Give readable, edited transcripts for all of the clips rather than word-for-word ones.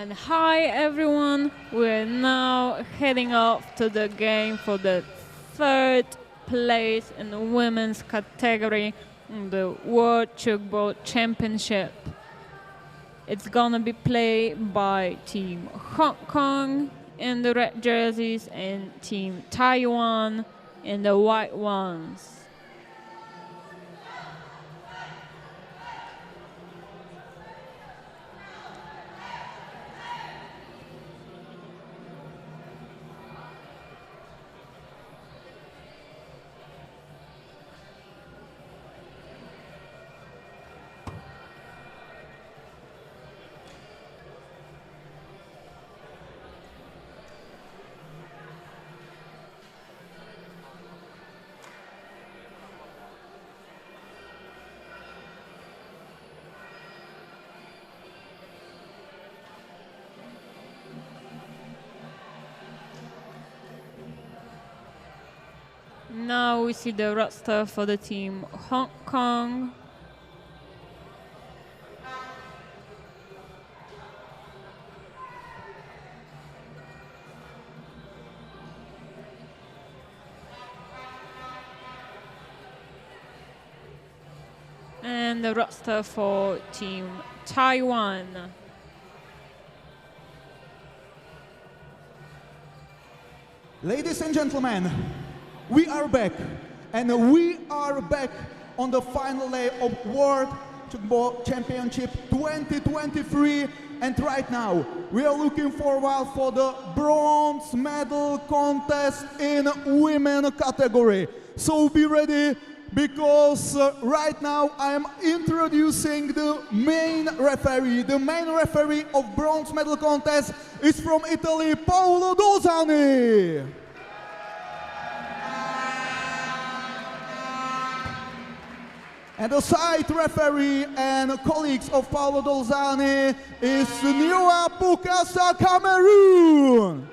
And hi everyone, we're now heading off to the game for the third place in the women's category in the World Tchoukball Championship. It's gonna be played by Team Hong Kong in the red jerseys and Team Taiwan in the white ones. Now we see the roster for the team Hong Kong. And the roster for team Taiwan. Ladies and gentlemen, we are back, and we are back on the final day of World Tchoukball Championship 2023. And right now, we are looking forward for the bronze medal contest in women category. So be ready, because right now I am introducing the main referee. The main referee of bronze medal contest is from Italy, Paolo Dosani. And the side referee and colleagues of Paolo Dolzani is Niwa Pukasa, Cameroon.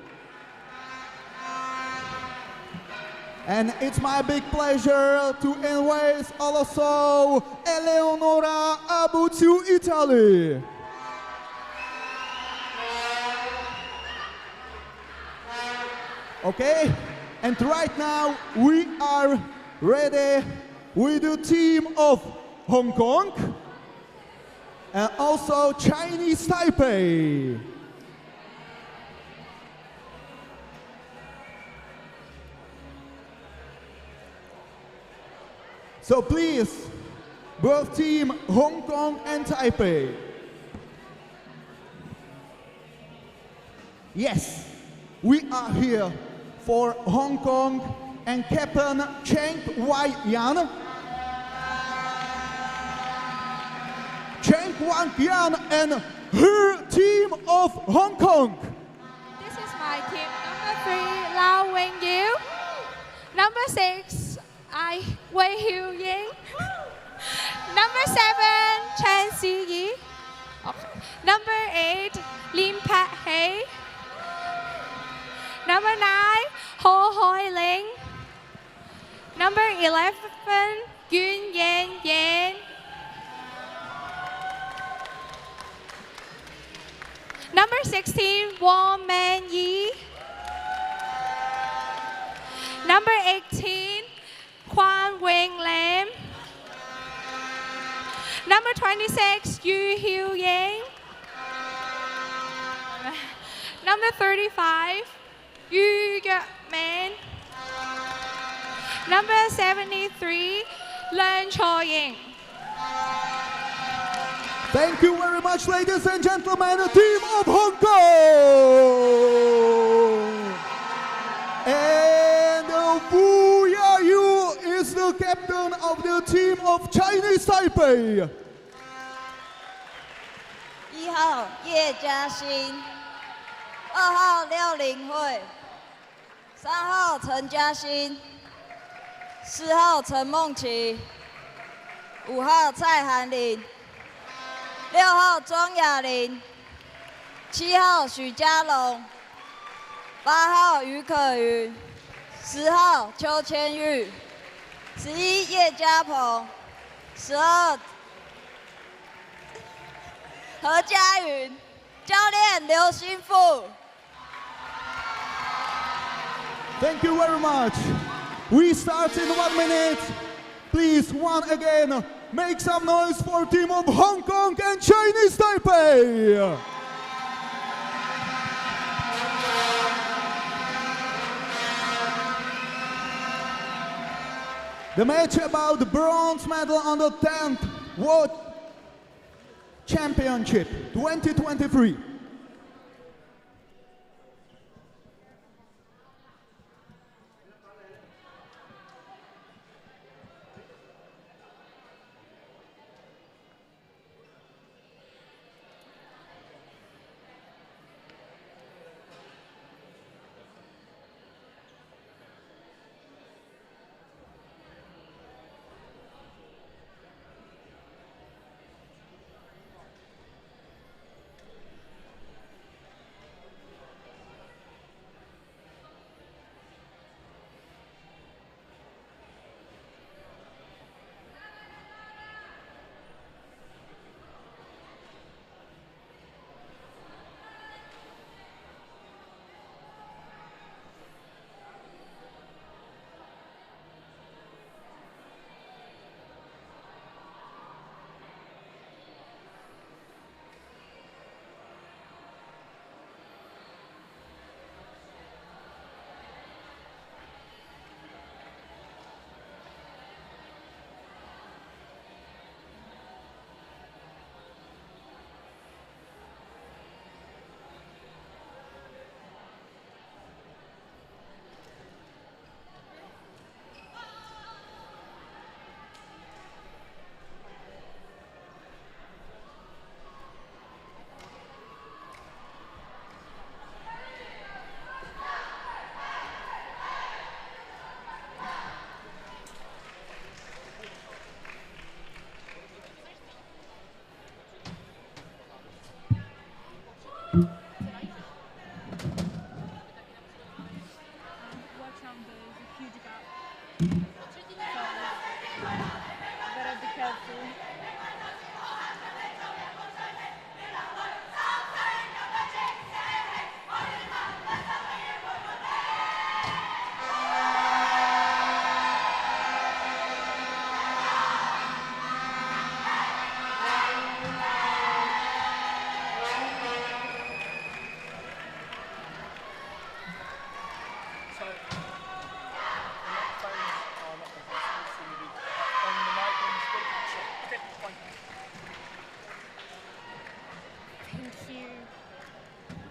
And it's my big pleasure to invite also Eleonora Abutu, Italy. Okay, and right now we are ready with the team of Hong Kong and also Chinese Taipei. So please, both team Hong Kong and Taipei. Yes, we are here for Hong Kong and Captain Cheng Wai-yan. Cheng Wai-yan and her team of Hong Kong. This is my team. Number 3, Lau Wing-yu. Number 6, Wei Hu-ying. Number 7, Chen Si-yi. Number 8, Lim Pat-hei. Number 9, Ho Hoi-ling. Number 11, Yun Yan-yan. Number 16, Wang Man-yi. Number 18, Quan Wing-lam. Number 26, Yu Hu-yang. Number 35, Yu Ge-man. Number 73, Leung Cho-ying. Thank you very much, ladies and gentlemen, the team of Hong Kong. And Wu Ya-yu is the captain of the team of Chinese Taipei. 1号叶嘉欣，2号廖玲慧，3号陈嘉欣，4号陈梦琪，5号蔡涵玲，6号庄雅玲，7号许嘉龙，8号于可云，10号邱千玉，11叶嘉鹏，12何嘉云教练刘心富。 Thank you very much. We start in 1 minute. Please, once again, make some noise for team of Hong Kong and Chinese Taipei. The match about the bronze medal on the 10th World Championship 2023.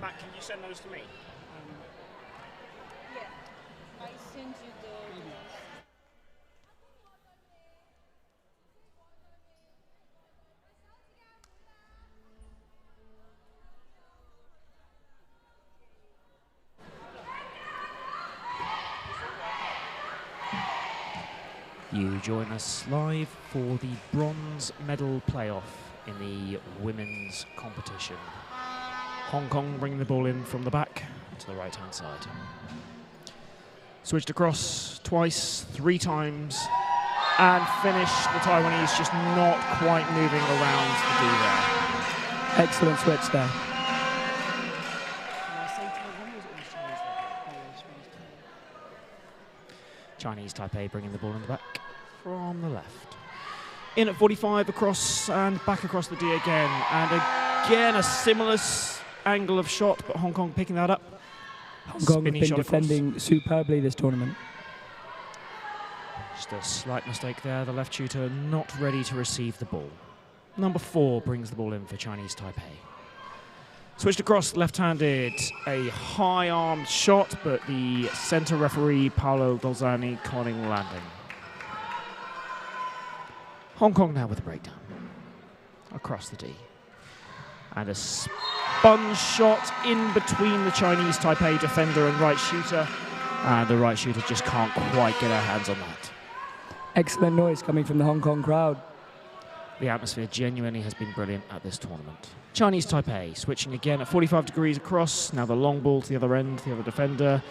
Matt, can you send those to me? Yeah, I send you the. You join us live for the bronze medal playoff in the women's competition. Hong Kong bringing the ball in from the back to the right-hand side. Switched across twice, 3 times, and finished. The Taiwanese just not quite moving around the D there. Excellent switch there. Chinese Taipei bringing the ball in the back from the left. In at 45, across and back across the D again. And again, a similar angle of shot, but Hong Kong picking that up. Hong Kong have been defending superbly this tournament. Just a slight mistake there. The left shooter not ready to receive the ball. Number 4 brings the ball in for Chinese Taipei. Switched across, left-handed, a high-armed shot, but the center referee, Paolo Dolzani, calling landing. Hong Kong now with a breakdown. Across the D. And a sponge shot in between the Chinese Taipei defender and right shooter. And the right shooter just can't quite get her hands on that. Excellent noise coming from the Hong Kong crowd. The atmosphere genuinely has been brilliant at this tournament. Chinese Taipei switching again at 45 degrees across. Now the long ball to the other end, the other defender.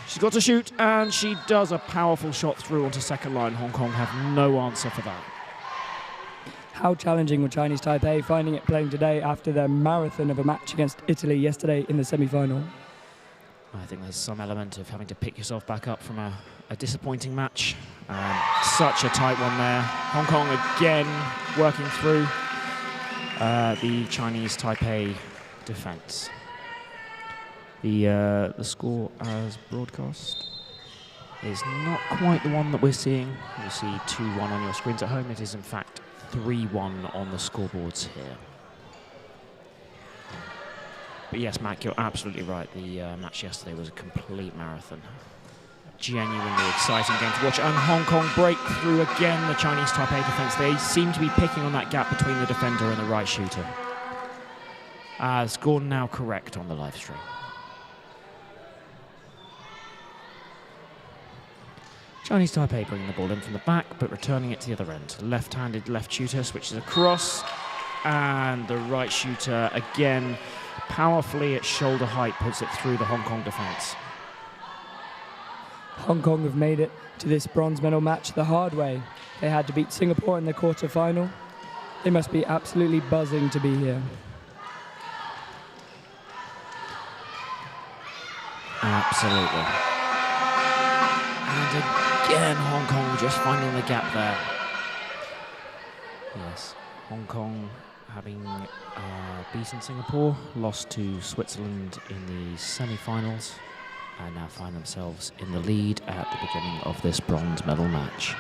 She's got to shoot, and she does a powerful shot through onto second line. Hong Kong have no answer for that. How challenging were Chinese Taipei finding it playing today after their marathon of a match against Italy yesterday in the semi-final? I think there's some element of having to pick yourself back up from a disappointing match. Such a tight one there. Hong Kong again working through the Chinese Taipei defence. The score as broadcast is not quite the one that we're seeing. You see 2-1 on your screens at home. It is in fact 3-1 on the scoreboards here. But yes, Mac, you're absolutely right. The match yesterday was a complete marathon. Genuinely exciting game to watch. And Hong Kong break through again the Chinese Taipei defence. They seem to be picking on that gap between the defender and the right shooter. Score now correct on the live stream. Chinese Taipei bringing the ball in from the back, but returning it to the other end. Left-handed left shooter switches across, and the right shooter again powerfully at shoulder height puts it through the Hong Kong defence. Hong Kong have made it to this bronze medal match the hard way. They had to beat Singapore in the quarter-final. They must be absolutely buzzing to be here. Absolutely. And again, Hong Kong just finding the gap there. Yes, Hong Kong having beaten Singapore, lost to Switzerland in the semi-finals, and now find themselves in the lead at the beginning of this bronze medal match.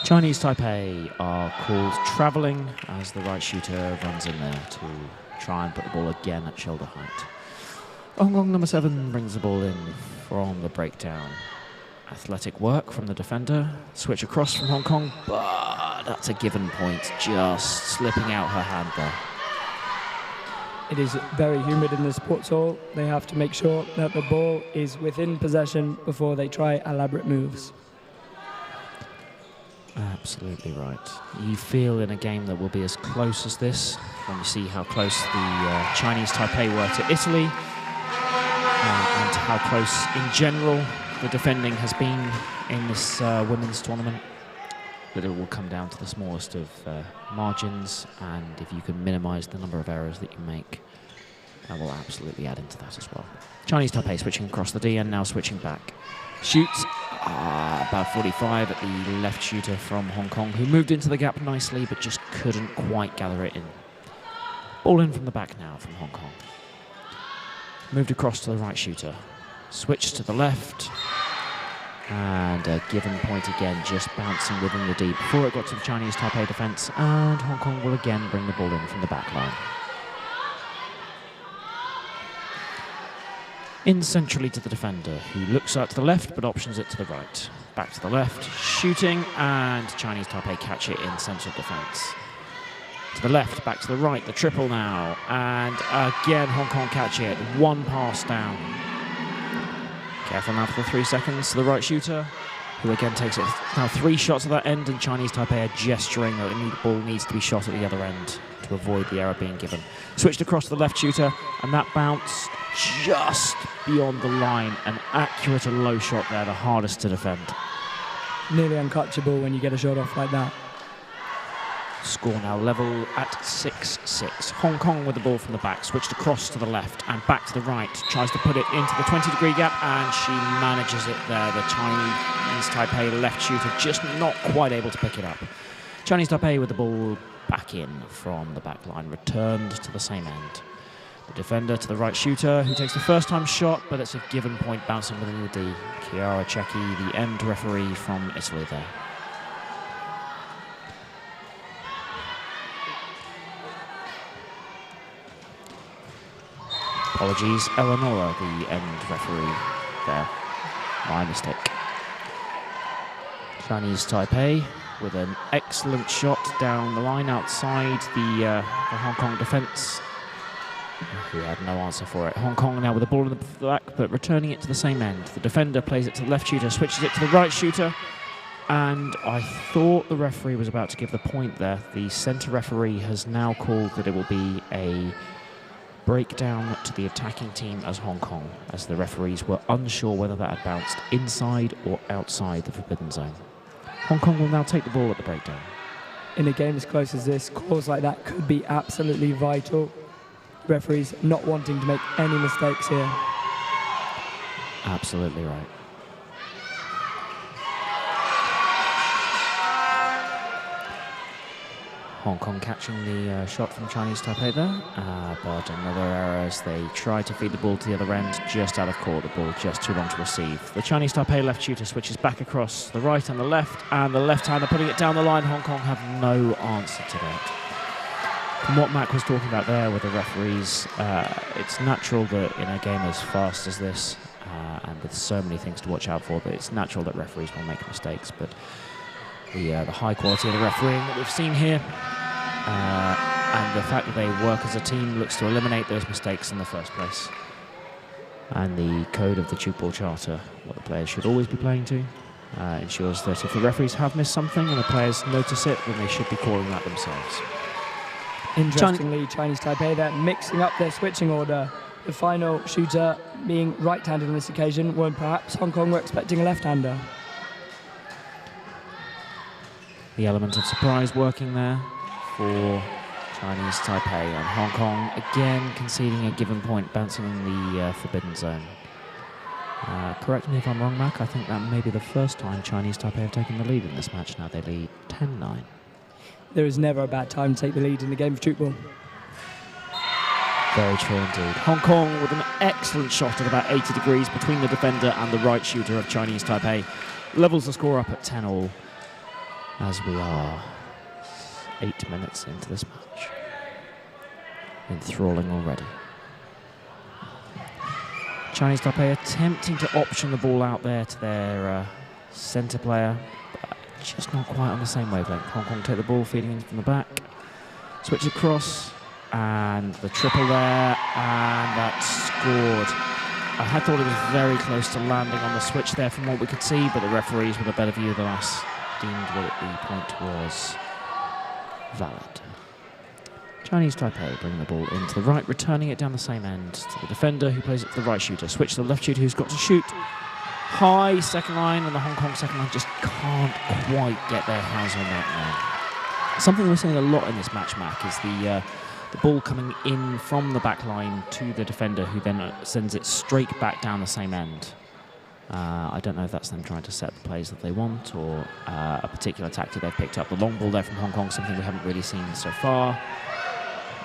Chinese Taipei are called travelling as the right shooter runs in there to try and put the ball again at shoulder height. Hong Kong number 7 brings the ball in from the breakdown. Athletic work from the defender. Switch across from Hong Kong, but that's a given point, just slipping out her hand there. It is very humid in the sports hall. They have to make sure that the ball is within possession before they try elaborate moves. Absolutely right. You feel in a game that will be as close as this, when you see how close the Chinese Taipei were to Italy, and how close in general the defending has been in this women's tournament, that it will come down to the smallest of margins, and if you can minimise the number of errors that you make, that will absolutely add into that as well. Chinese Taipei switching across the D and now switching back. Shoots about 45 at the left shooter from Hong Kong, who moved into the gap nicely but just couldn't quite gather it in. Ball in from the back now from Hong Kong. Moved across to the right shooter. Switch to the left. And a given point again, just bouncing within the D before it got to the Chinese Taipei defence. And Hong Kong will again bring the ball in from the back line. In centrally to the defender, who looks out to the left but options it to the right. Back to the left, shooting, and Chinese Taipei catch it in central defence. To the left, back to the right, the triple now, and again Hong Kong catch it, one pass down. Careful now for the 3 seconds to the right shooter, who again takes it. Now 3 shots at that end, and Chinese Taipei are gesturing that the ball needs to be shot at the other end to avoid the error being given. Switched across to the left shooter, and that bounced just beyond the line. An accurate and low shot there, the hardest to defend. Nearly uncatchable when you get a shot off like that. Score now level at 6-6. Hong Kong with the ball from the back, switched across to the left and back to the right. Tries to put it into the 20-degree gap, and she manages it there. The Chinese Taipei left shooter just not quite able to pick it up. Chinese Taipei with the ball back in from the back line, returned to the same end. The defender to the right shooter, who takes the first-time shot, but it's a given point bouncing within the D. Chiara Cecchi, the end referee from Italy there. Apologies, Eleonora, the end referee there. My mistake. Chinese Taipei with an excellent shot down the line outside the Hong Kong defence, who had no answer for it. Hong Kong now with the ball in the back, but returning it to the same end. The defender plays it to the left shooter, switches it to the right shooter, and I thought the referee was about to give the point there. The centre referee has now called that it will be a breakdown to the attacking team as Hong Kong, as the referees were unsure whether that had bounced inside or outside the forbidden zone. Hong Kong will now take the ball at the breakdown. in a game as close as this, calls like that could be absolutely vital. Referees not wanting to make any mistakes here. Absolutely right. Hong Kong catching the shot from Chinese Taipei there, but another error as they try to feed the ball to the other end, just out of court, the ball just too long to receive. The Chinese Taipei left shooter switches back across the right and the left-hander putting it down the line. Hong Kong have no answer to that. From what Mac was talking about there with the referees, it's natural that in a game as fast as this, and with so many things to watch out for, that it's natural that referees will make mistakes, but the high quality of the refereeing that we've seen here, and the fact that they work as a team looks to eliminate those mistakes in the first place. And the code of the Tchoukball Charter, what the players should always be playing to, ensures that if the referees have missed something and the players notice it, then they should be calling that themselves. Interestingly, Chinese Taipei, they're mixing up their switching order. The final shooter being right-handed on this occasion, when perhaps Hong Kong were expecting a left-hander. The element of surprise working there for Chinese Taipei, and Hong Kong again conceding a given point, bouncing in the forbidden zone. Correct me if I'm wrong, Mac, I think that may be the first time Chinese Taipei have taken the lead in this match. Now they lead 10-9. There is never a bad time to take the lead in the game of tchoukball. Very true indeed. Hong Kong with an excellent shot at about 80 degrees between the defender and the right shooter of Chinese Taipei. Levels the score up at 10-all as we are 8 minutes into this match. Enthralling already. Chinese Taipei attempting to option the ball out there to their centre player, but just not quite on the same wavelength. Hong Kong take the ball, feeding in from the back. Switch across, and the triple there, and that's scored. I had thought it was very close to landing on the switch there from what we could see, but the referees with a better view than us deemed that the point was valid. Chinese Taipei bringing the ball into the right, returning it down the same end to the defender who plays it to the right shooter. Switch to the left shooter who's got to shoot. High second line, and the Hong Kong second line just can't quite get their hands on that man. Something we're seeing a lot in this match, Mac, is the ball coming in from the back line to the defender who then sends it straight back down the same end. I don't know if that's them trying to set the plays that they want, or a particular tactic they've picked up. The long ball there from Hong Kong, something we haven't really seen so far.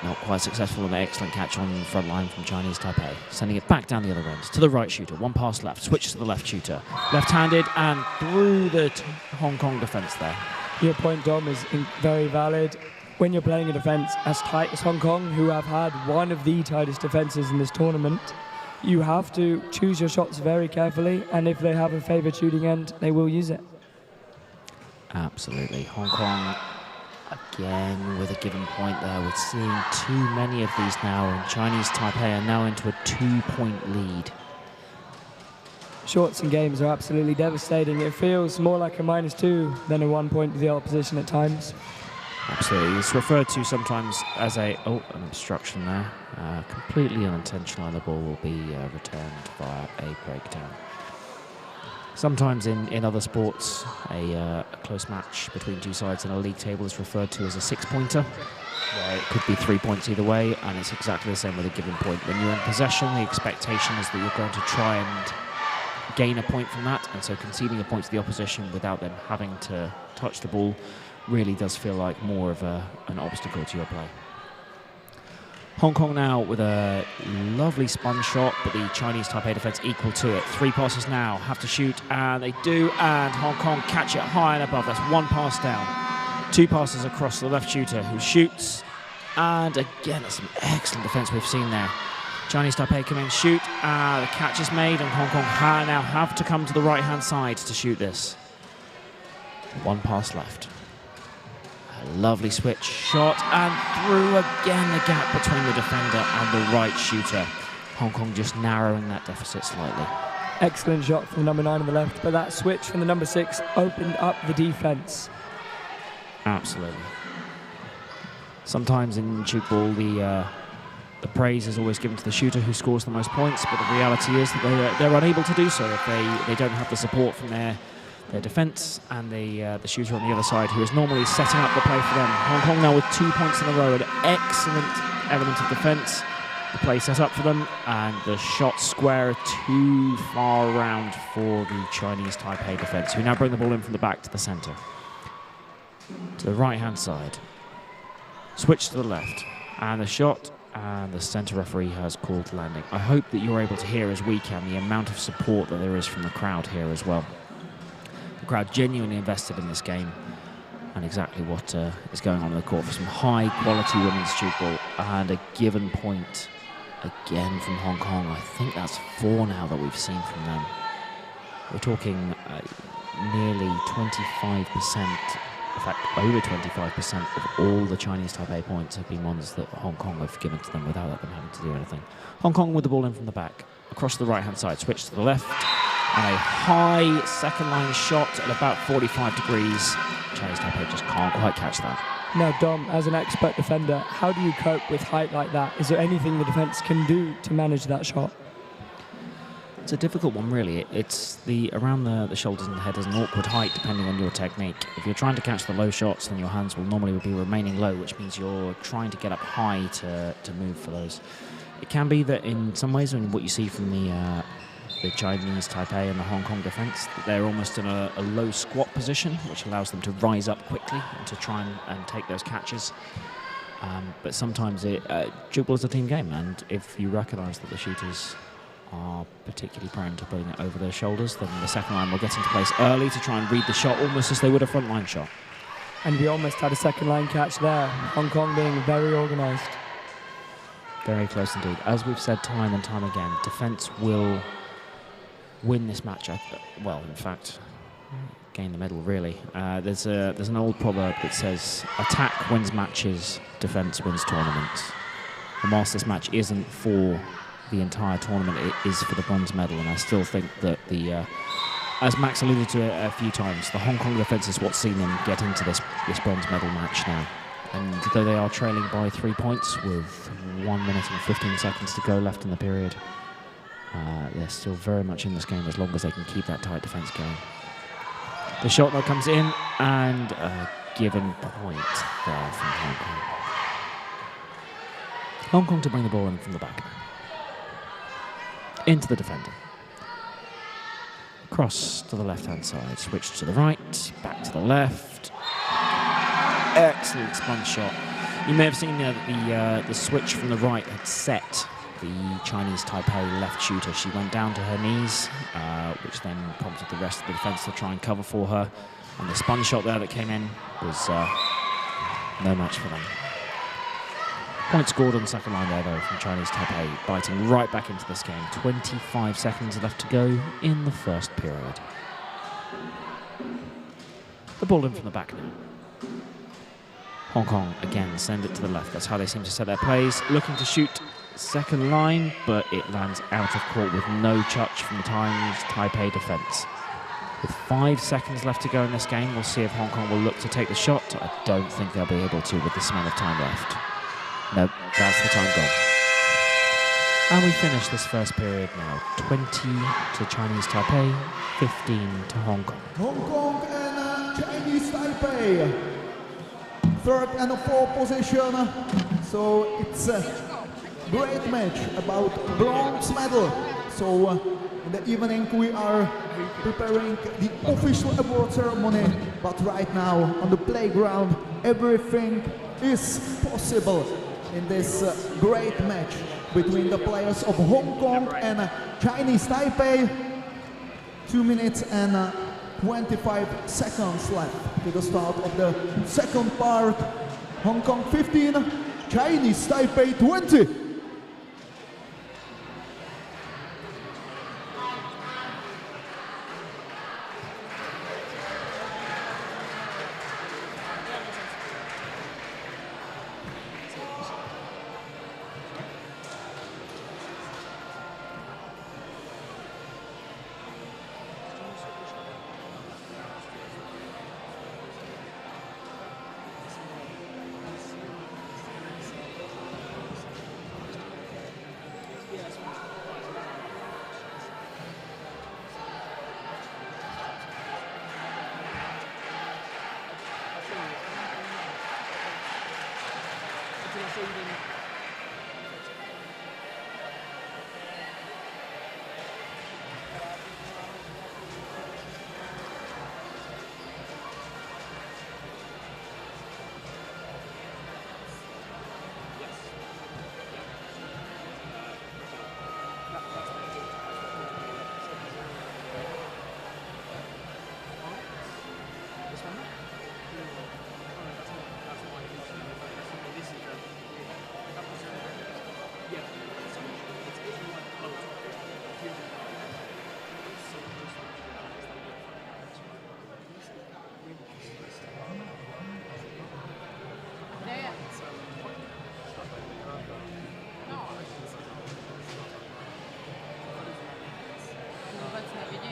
Not quite successful, an excellent catch on the front line from Chinese Taipei. Sending it back down the other end to the right shooter. One pass left, switch to the left shooter. Left-handed and through the Hong Kong defence there. Your point, Dom, is very valid. When you're playing a defence as tight as Hong Kong, who have had one of the tightest defences in this tournament, you have to choose your shots very carefully, and if they have a favoured shooting end, they will use it. Absolutely. Hong Kong again with a given point there. We're seeing too many of these now, and Chinese Taipei are now into a 2-point lead. Shorts and games are absolutely devastating. It feels more like a -2 than a 1 point to the opposition at times. Absolutely. It's referred to sometimes as an obstruction there. Completely unintentional, and the ball will be returned via a breakdown. Sometimes in other sports, a close match between two sides in a league table is referred to as a 6-pointer, where it could be 3 points either way, and it's exactly the same with a given point. When you're in possession, the expectation is that you're going to try and gain a point from that, and so conceding a point to the opposition without them having to touch the ball really does feel like more of an obstacle to your play. Hong Kong now with a lovely spun shot, but the Chinese Taipei defence equal to it. 3 passes now, have to shoot, and they do, and Hong Kong catch it high and above. That's 1 pass down. 2 passes across the left shooter who shoots, and again, that's some excellent defence we've seen there. Chinese Taipei come in, shoot, the catch is made, and Hong Kong now have to come to the right-hand side to shoot this. 1 pass left. A lovely switch shot, and through again the gap between the defender and the right shooter. Hong Kong just narrowing that deficit slightly. Excellent shot from the number 9 on the left, but that switch from the number 6 opened up the defence. Absolutely. Sometimes in tchoukball, the praise is always given to the shooter who scores the most points, but the reality is that they're unable to do so if they don't have the support from their their defence, and the shooter on the other side, who is normally setting up the play for them. Hong Kong now with 2 points in a row, an excellent element of defence. The play set up for them, and the shot square too far around for the Chinese Taipei defence, who now bring the ball in from the back to the centre. To the right-hand side. Switch to the left, and the shot, and the centre referee has called landing. I hope that you're able to hear, as we can, the amount of support that there is from the crowd here as well. The crowd genuinely invested in this game, and exactly what is going on in the court for some high-quality women's tchoukball, and a given point again from Hong Kong. I think that's 4 now that we've seen from them. We're talking nearly 25%, in fact over 25% of all the Chinese Taipei points have been ones that Hong Kong have given to them without them having to do anything. Hong Kong with the ball in from the back, across the right-hand side, switch to the left, and a high second-line shot at about 45 degrees. Chinese Taipei just can't quite catch that. Now, Dom, as an expert defender, how do you cope with height like that? Is there anything the defence can do to manage that shot? It's a difficult one, really. It's around the shoulders and the head is an awkward height depending on your technique. If you're trying to catch the low shots, then your hands will normally be remaining low, which means you're trying to get up high to move for those. It can be that in some ways, when what you see from the Chinese Taipei and the Hong Kong defence, that they're almost in a low squat position, which allows them to rise up quickly and to try and take those catches. But sometimes tchoukball is a team game, and if you recognise that the shooters are particularly prone to putting it over their shoulders, then the second line will get into place early to try and read the shot almost as they would a front line shot. And we almost had a second line catch there, Hong Kong being very organised. Very close indeed. As we've said time and time again, defence will win this match. Well, in fact, gain the medal, really. There's an old proverb that says, attack wins matches, defence wins tournaments. And whilst this match isn't for the entire tournament, it is for the bronze medal, and I still think that as Max alluded to a few times, the Hong Kong defence is what's seen them get into this bronze medal match now. And though they are trailing by 3 points with 1 minute and 15 seconds to go left in the period, they're still very much in this game as long as they can keep that tight defence going. The shot now comes in, and a given point there from Hong Kong. Hong Kong to bring the ball in from the back. Into the defender. Cross to the left-hand side, switch to the right, back to the left. Excellent spun shot. You may have seen the switch from the right had set the Chinese Taipei left shooter. She went down to her knees, which then prompted the rest of the defence to try and cover for her. And the spun shot there that came in was no match for them. Point scored on the second line there, though, from Chinese Taipei, biting right back into this game. 25 seconds left to go in the first period. The ball in from the back now. Hong Kong, again, send it to the left. That's how they seem to set their plays. Looking to shoot second line, but it lands out of court with no touch from the Chinese Taipei defence. With 5 seconds left to go in this game, we'll see if Hong Kong will look to take the shot. I don't think they'll be able to with the smell of time left. No, that's the time gone. And we finish this first period now. 20 to Chinese Taipei, 15 to Hong Kong. Hong Kong and Chinese Taipei. Third and fourth position. So it's a great match about bronze medal. So in the evening we are preparing the official award ceremony. But right now on the playground everything is possible in this great match between the players of Hong Kong and Chinese Taipei. 2 minutes and 25 seconds left to the start of the second part. Hong Kong 15, Chinese Taipei 20.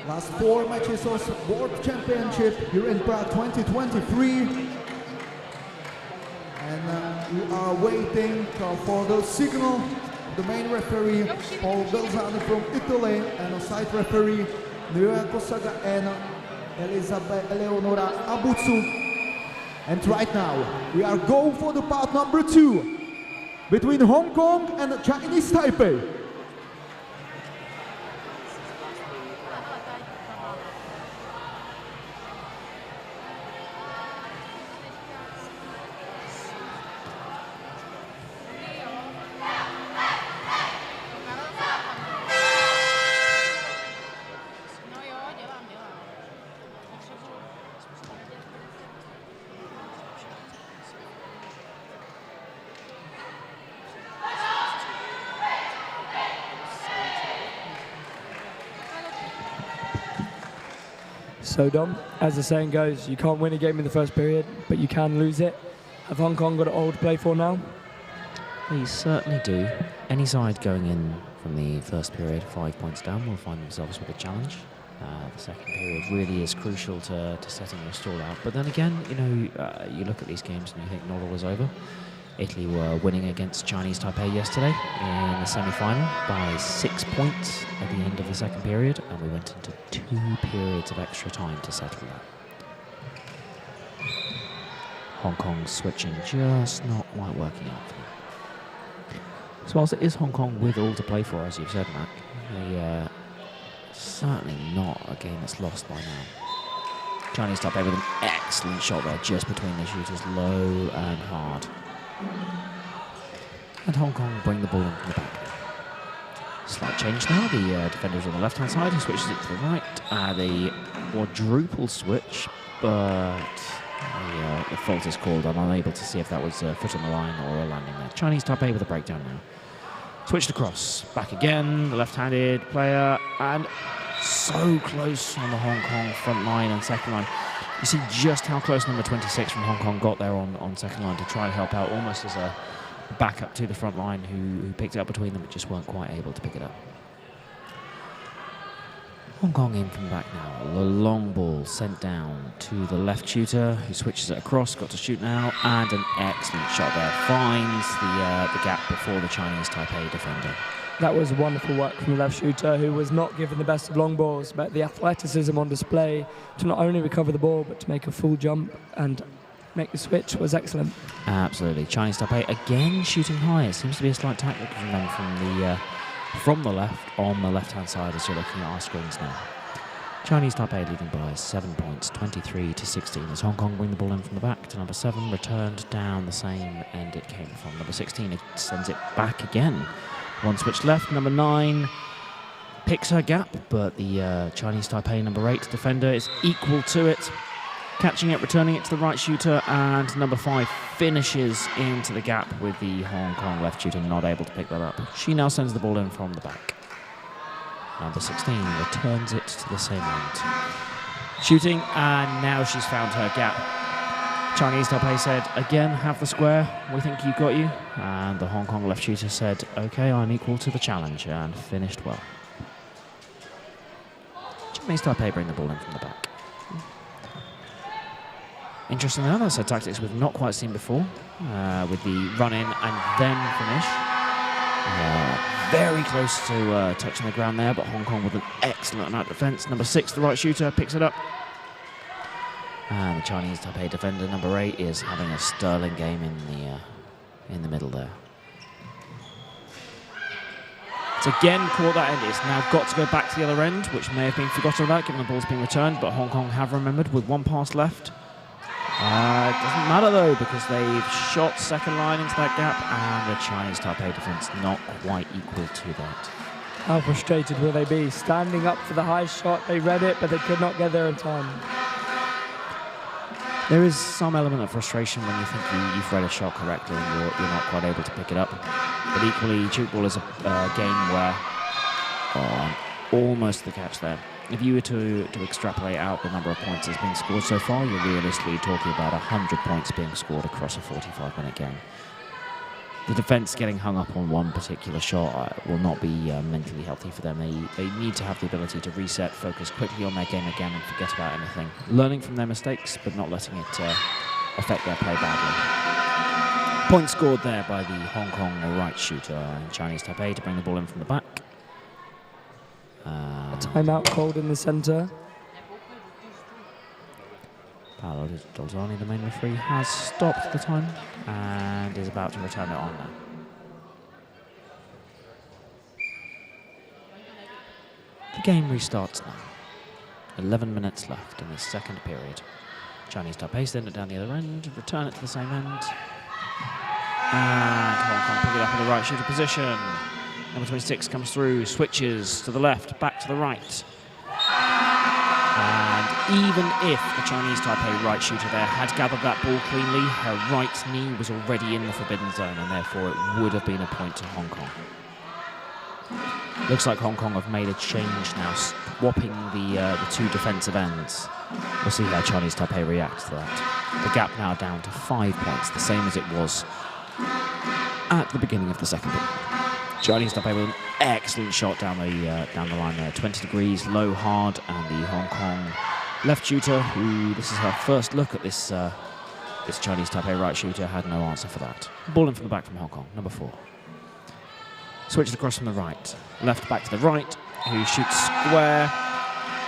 Last 4 matches of World Championship here in Prague 2023. And we are waiting for the signal of the main referee, Paul Belzani from Italy, and a side referee, Nuria Kosaga and Elizabeth Eleonora Abutsu. And right now, we are going for the part number 2 between Hong Kong and Chinese Taipei. So Dom, as the saying goes, you can't win a game in the first period, but you can lose it. Have Hong Kong got it all to play for now? They certainly do. Any side going in from the first period 5 points down will find themselves with a challenge. The second period really is crucial to setting your stall out. But then again, you know, you look at these games and you think not all is over. Italy were winning against Chinese Taipei yesterday in the semi-final by 6 points at the end of the second period, and we went into 2 periods of extra time to settle that. Hong Kong switching just not quite working out for them. So whilst it is Hong Kong with all to play for, as you've said, Mac, they certainly not a game that's lost by now. Chinese Taipei with an excellent shot there, just between the shooters, low and hard. And Hong Kong bring the ball in from the back. Slight change now. The defenders on the left-hand side, who switches it to the right. The quadruple switch, but the fault is called. I'm unable to see if that was a foot on the line or a landing there. Chinese Taipei with a breakdown now. Switched across. Back again, the left-handed player, and so close on the Hong Kong front line and second line. You see just how close number 26 from Hong Kong got there on second line to try and help out, almost as a backup to the front line who picked it up between them, but just weren't quite able to pick it up. Hong Kong in from the back now. The long ball sent down to the left shooter, who switches it across, got to shoot now, and an excellent shot there. Finds the gap before the Chinese Taipei defender. That was wonderful work from the left shooter, who was not given the best of long balls, but the athleticism on display to not only recover the ball, but to make a full jump and make the switch was excellent. Absolutely. Chinese Taipei again shooting high. It seems to be a slight tactic from them from the left, on the left-hand side as you're looking at our screens now. Chinese Taipei leading by 7 points, 23-16, as Hong Kong bring the ball in from the back to number 7, returned down the same end it came from. Number 16, it sends it back again. One switch left, number 9 picks her gap, but the Chinese Taipei number 8 defender is equal to it. Catching it, returning it to the right shooter, and number 5 finishes into the gap with the Hong Kong left shooter not able to pick that up. She now sends the ball in from the back. Number 16 returns it to the same end. Shooting, and now she's found her gap. Chinese Taipei said, again, have the square, we think you got you. And the Hong Kong left shooter said, okay, I'm equal to the challenge, and finished well. Chinese Taipei bring the ball in from the back. Interestingly, that's a tactics we've not quite seen before, with the run-in and then finish. Very close to touching the ground there, but Hong Kong with an excellent amount of defence. Number 6, the right shooter, picks it up. And the Chinese Taipei defender, number 8, is having a sterling game in in the middle there. It's again caught that end. It's now got to go back to the other end, which may have been forgotten about given the ball's being returned, but Hong Kong have remembered with one pass left. It doesn't matter though, because they've shot second line into that gap, and the Chinese Taipei defence not quite equal to that. How frustrated will they be? Standing up for the high shot, they read it, but they could not get there in time. There is some element of frustration when you think you've read a shot correctly and you're not quite able to pick it up. But equally, tchoukball is a game where almost the catch there. If you were to extrapolate out the number of points that's been scored so far, you're realistically talking about 100 points being scored across a 45-minute game. The defence getting hung up on one particular shot will not be mentally healthy for them. They need to have the ability to reset, focus quickly on their game again and forget about anything. Learning from their mistakes, but not letting it affect their play badly. Point scored there by the Hong Kong right shooter and Chinese Taipei to bring the ball in from the back. A timeout called in the centre. Paolo Dolzani, the main referee, has stopped the time and is about to return it on now. The game restarts now. 11 minutes left in the second period. Chinese Taipei send it down the other end, return it to the same end. And Hong Kong pick it up in the right shooter position. Number 26 comes through, switches to the left, back to the right. And even if the Chinese Taipei right shooter there had gathered that ball cleanly, her right knee was already in the forbidden zone, and therefore it would have been a point to Hong Kong. Looks like Hong Kong have made a change now, swapping the two defensive ends. We'll see how Chinese Taipei reacts to that. The gap now down to 5 points, the same as it was at the beginning of the second bit. Chinese Taipei with an excellent shot down the line there. 20 degrees, low, hard, and the Hong Kong left shooter, who this is her first look at this Chinese Taipei right shooter, had no answer for that. Ball in from the back from Hong Kong, number 4. Switched across from the right, left back to the right, who shoots square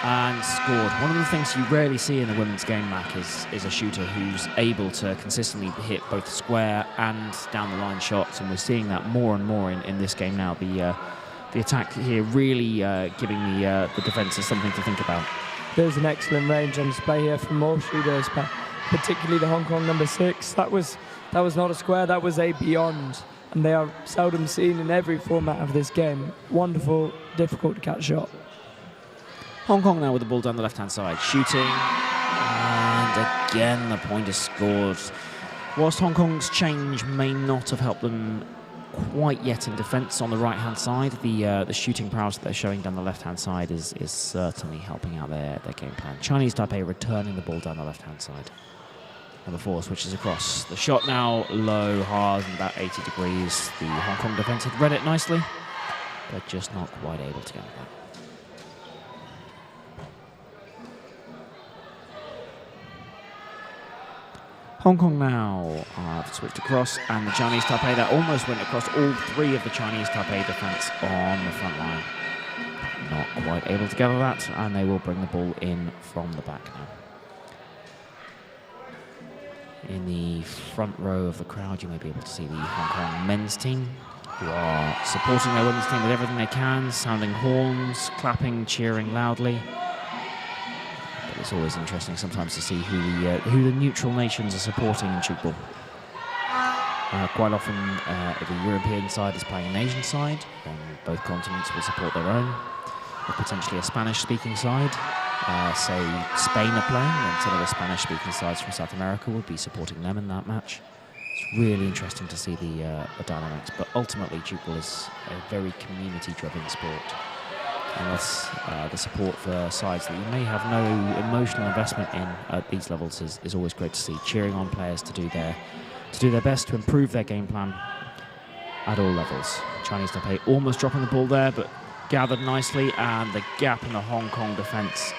and scored. One of the things you rarely see in the women's game, Mac, is a shooter who's able to consistently hit both square and down the line shots, and we're seeing that more and more in this game now. The attack here really giving the defences something to think about. There's an excellent range on display here from more shooters, but particularly the Hong Kong number 6. That was not a square, that was a beyond, and they are seldom seen in every format of this game. Wonderful, difficult to catch shot. Hong Kong now with the ball down the left-hand side, shooting, and again the point is scored. Whilst Hong Kong's change may not have helped them quite yet in defence on the right-hand side, the shooting prowess that they're showing down the left-hand side is certainly helping out their game plan. Chinese Taipei returning the ball down the left-hand side. Number 4 switches across. The shot now low, hard, and about 80 degrees. The Hong Kong defence had read it nicely, but just not quite able to get it back. Hong Kong now have switched across, and the Chinese Taipei that almost went across all 3 of the Chinese Taipei defence on the front line. Not quite able to gather that, and they will bring the ball in from the back now. In the front row of the crowd, you may be able to see the Hong Kong men's team, who are supporting their women's team with everything they can, sounding horns, clapping, cheering loudly. It's always interesting sometimes to see who the neutral nations are supporting in tchoukball. Quite often, if a European side is playing an Asian side, then both continents will support their own. Or potentially a Spanish-speaking side, say Spain are playing, then some of the Spanish-speaking sides from South America will be supporting them in that match. It's really interesting to see the dynamics, but ultimately tchoukball is a very community-driven sport. Unless the support for sides that you may have no emotional investment in at these levels is always great to see. Cheering on players to do their best to improve their game plan at all levels. Chinese Taipei almost dropping the ball there, but gathered nicely, and the gap in the Hong Kong defence.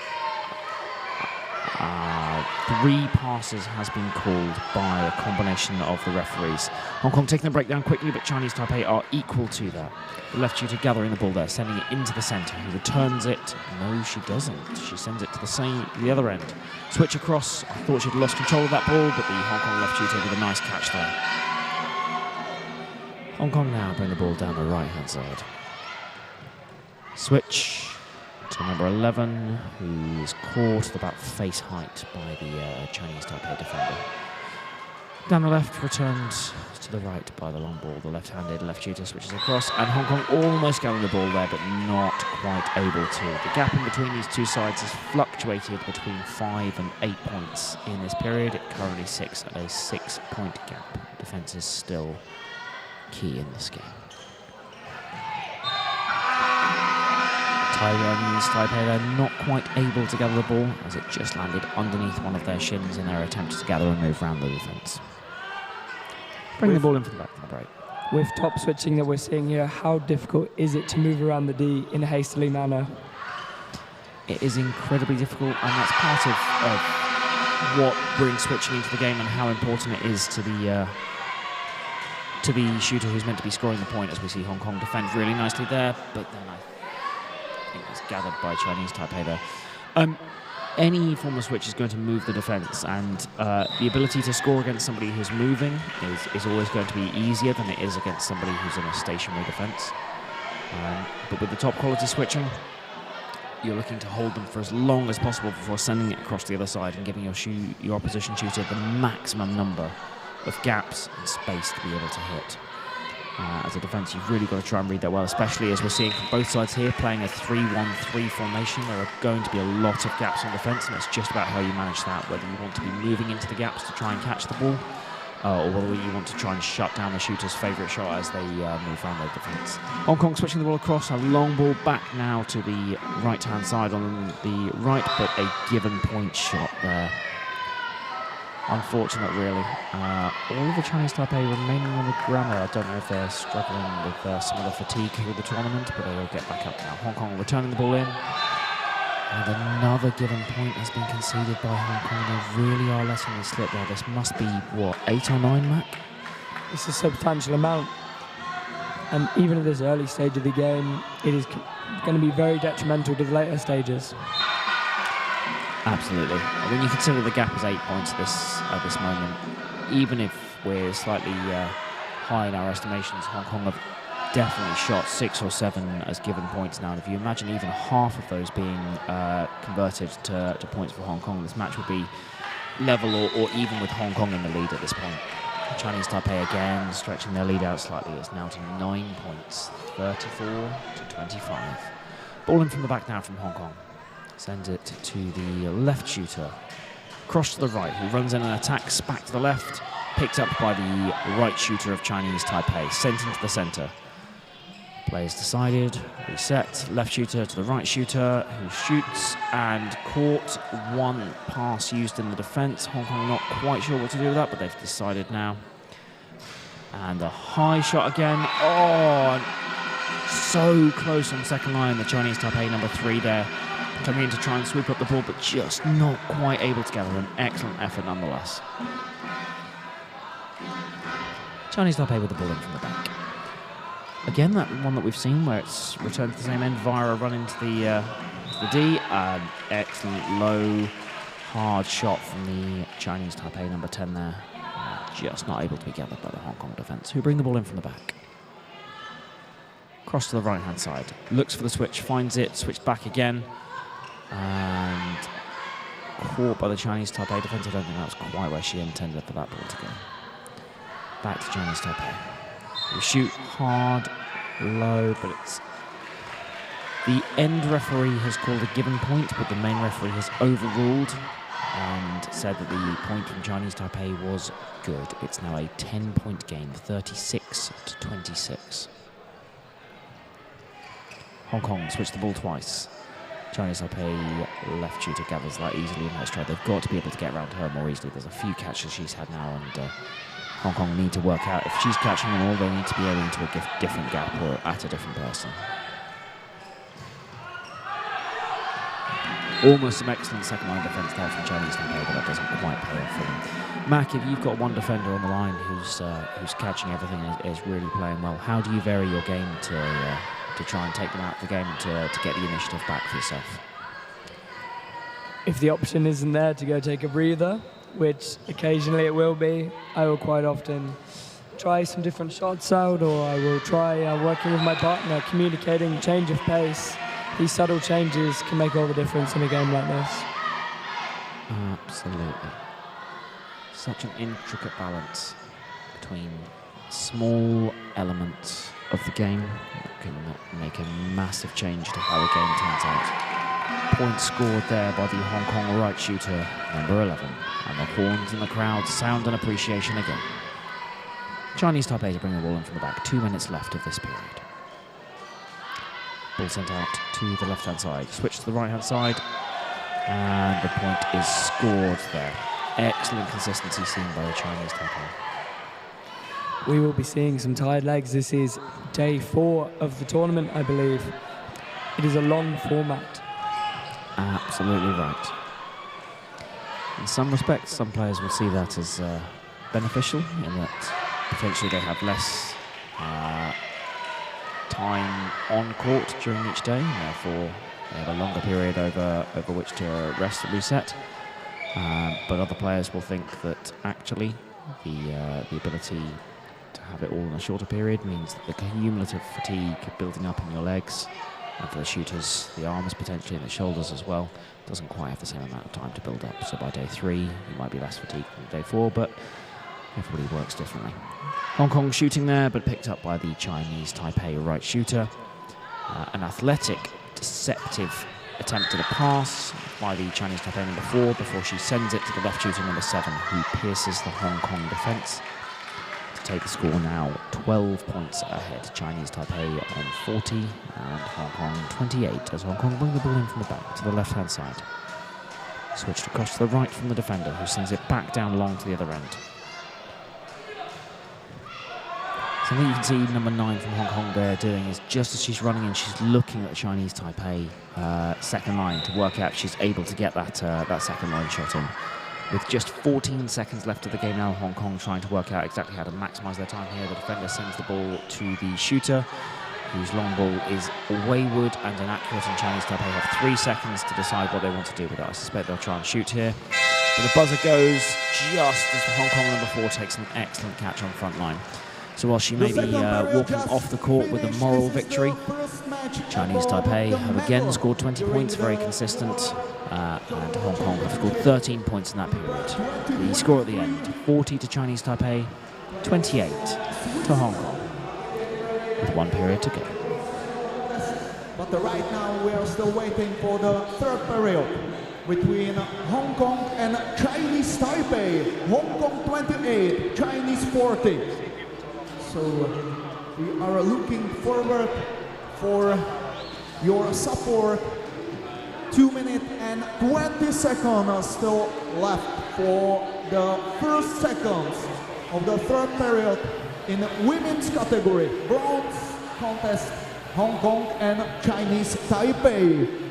3 passes has been called by a combination of the referees. Hong Kong taking the breakdown quickly, but Chinese Taipei are equal to that. The left shooter gathering the ball there, sending it into the centre. He returns it. No, she doesn't. She sends it to the other end. Switch across. I thought she'd lost control of that ball, but the Hong Kong left shooter with a nice catch there. Hong Kong now bring the ball down the right-hand side. Switch to number 11, who is caught at about face height by the Chinese Taipei defender. Down the left, returned to the right by the long ball. The left-handed left shooter switches across, and Hong Kong almost gathering the ball there, but not quite able to. The gap in between these two sides has fluctuated between 5 and 8 points in this period. It currently sits at a 6-point gap. Defence is still key in this game. Taiwanese Taipei, they're not quite able to gather the ball as it just landed underneath one of their shins in their attempt to gather and move around the defence. Bring the ball in from the back for the break. With top switching that we're seeing here, how difficult is it to move around the D in a hastily manner? It is incredibly difficult, and that's part of what brings switching into the game and how important it is to the shooter who's meant to be scoring the point, as we see Hong Kong defend really nicely there, but then I think it's gathered by Chinese Taipei there. Any form of switch is going to move the defence, and the ability to score against somebody who's moving is always going to be easier than it is against somebody who's in a stationary defence. But with the top quality switching, you're looking to hold them for as long as possible before sending it across the other side and giving your opposition shooter the maximum number of gaps and space to be able to hit. As a defence, you've really got to try and read that well, especially as we're seeing from both sides here, playing a 3-1-3 formation. There are going to be a lot of gaps on defence, and it's just about how you manage that, whether you want to be moving into the gaps to try and catch the ball, or whether you want to try and shut down the shooter's favourite shot as they move around their defence. Hong Kong switching the ball across, a long ball back now to the right-hand side on the right, but a given point shot there. Unfortunate, really. All of the Chinese Taipei remaining on the ground. I don't know if they're struggling with some of the fatigue with the tournament, but they'll get back up now. Hong Kong returning the ball in. And another given point has been conceded by Hong Kong. They really are letting this slip there. This must be, what, 8 or 9, Mac? It's a substantial amount. And even at this early stage of the game, it is going to be very detrimental to the later stages. Absolutely. When you consider the gap is 8 points at this moment, even if we're slightly high in our estimations, Hong Kong have definitely shot 6 or 7 as given points now. And if you imagine even half of those being converted to points for Hong Kong, this match would be level or even with Hong Kong in the lead at this point. Chinese Taipei again stretching their lead out slightly. It's now to 9 points, 34-25. Ball in from the back now from Hong Kong. Sends it to the left shooter. Cross to the right, who runs in and attacks back to the left. Picked up by the right shooter of Chinese Taipei. Sent into the centre. Play is decided. Reset. Left shooter to the right shooter, who shoots and caught. One pass used in the defence. Hong Kong not quite sure what to do with that, but they've decided now. And a high shot again. Oh, so close on second line. The Chinese Taipei number 3 there, coming in to try and sweep up the ball, but just not quite able to gather. An excellent effort nonetheless. Chinese Taipei with the ball in from the back. Again, that one that we've seen where it's returned to the same end via a run into the D. An excellent low, hard shot from the Chinese Taipei number 10 there. Just not able to be gathered by the Hong Kong defence, who bring the ball in from the back. Cross to the right-hand side. Looks for the switch, finds it, switch back again. And caught by the Chinese Taipei defence. I don't think that was quite where she intended for that ball to go. Back to Chinese Taipei. We shoot hard, low, but it's... The end referee has called a given point, but the main referee has overruled and said that the point from Chinese Taipei was good. It's now a 10-point game, 36-26. Hong Kong switch the ball twice. Chinese Taipei left shooter gathers that easily in her stride. They've got to be able to get around her more easily. There's a few catches she's had now, and Hong Kong need to work out if she's catching them all, they need to be aiming to a different gap or at a different person. Almost some excellent second line defence there from Chinese Taipei, but that doesn't quite pay off for them. Mac, if you've got one defender on the line who's catching everything and is really playing well, how do you vary your game to try and take them out of the game and to get the initiative back for yourself? If the option isn't there to go take a breather, which occasionally it will be, I will quite often try some different shots out, or I will try working with my partner, communicating, change of pace. These subtle changes can make all the difference in a game like this. Absolutely. Such an intricate balance between small elements of the game that can make a massive change to how the game turns out. Point scored there by the Hong Kong right shooter, number 11. And the horns in the crowd sound an appreciation again. Chinese Taipei to bring the ball in from the back. 2 minutes left of this period. Ball sent out to the left-hand side. Switch to the right-hand side. And the point is scored there. Excellent consistency seen by the Chinese Taipei. We will be seeing some tired legs. This is day 4 of the tournament, I believe. It is a long format. Absolutely right. In some respects, some players will see that as beneficial, in that potentially they have less time on court during each day, and therefore they have a longer period over which to rest and reset. But other players will think that actually the ability to have it all in a shorter period means that the cumulative fatigue building up in your legs, and for the shooters, the arms potentially and the shoulders as well, doesn't quite have the same amount of time to build up. So by day 3, you might be less fatigued than day 4, but everybody works differently. Hong Kong shooting there, but picked up by the Chinese Taipei right shooter. An athletic, deceptive attempt at a pass by the Chinese Taipei number 4 before she sends it to the left shooter number 7, who pierces the Hong Kong defence. To take the score now 12 points ahead. Chinese Taipei on 40 and Hong Kong 28 as Hong Kong bring the ball in from the back to the left-hand side. Switched across to the right from the defender, who sends it back down long to the other end. Something you can see number 9 from Hong Kong there doing is just as she's running in, she's looking at the Chinese Taipei second line to work out if she's able to get that second line shot in. With just 14 seconds left of the game now, Hong Kong trying to work out exactly how to maximise their time here. The defender sends the ball to the shooter, whose long ball is wayward and inaccurate, and Chinese Taipei have 3 seconds to decide what they want to do with it. I suspect they'll try and shoot here. But the buzzer goes just as the Hong Kong number 4 takes an excellent catch on front line. So while she may be walking off the court with a moral victory, Chinese Taipei have again scored 20 points, very consistent, and Hong Kong have scored 13 points in that period. The score at the end, 40 to Chinese Taipei, 28 to Hong Kong, with 1 period to go. But right now we are still waiting for the third period between Hong Kong and Chinese Taipei. Hong Kong 28, Chinese 40. So we are looking forward for your support. 2 minutes and 20 seconds still left for the first seconds of the third period in women's category. Bronze contest, Hong Kong and Chinese Taipei.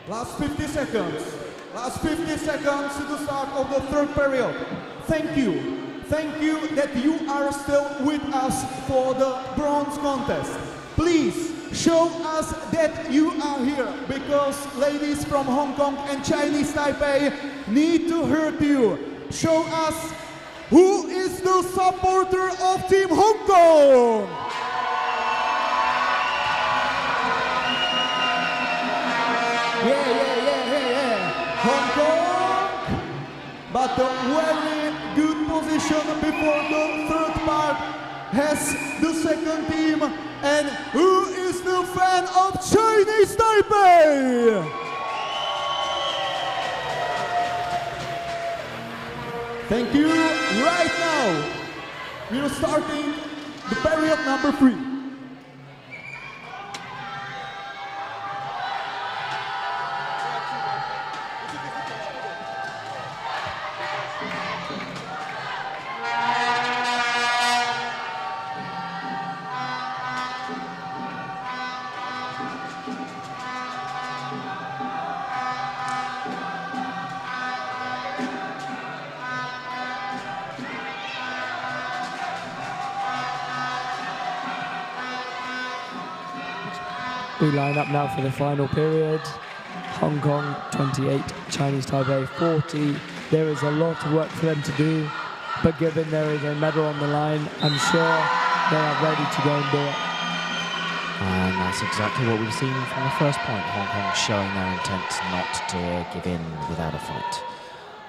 Last 50 seconds. Last 50 seconds to the start of the third period. Thank you. Thank you that you are still with us for the bronze contest. Please show us that you are here, because ladies from Hong Kong and Chinese Taipei need to hear you. Show us who is the supporter of Team Hong Kong? Yeah. Hong Kong. But a very good position before the third part has the second team. And who is the fan of Chinese Taipei? Thank you. Right now, we are starting the period number 3. We line up now for the final period. Hong Kong 28, Chinese Taipei 40. There is a lot of work for them to do, but given there is a medal on the line, I'm sure they are ready to go and do it. And that's exactly what we've seen from the first point. Hong Kong showing their intent not to give in without a fight.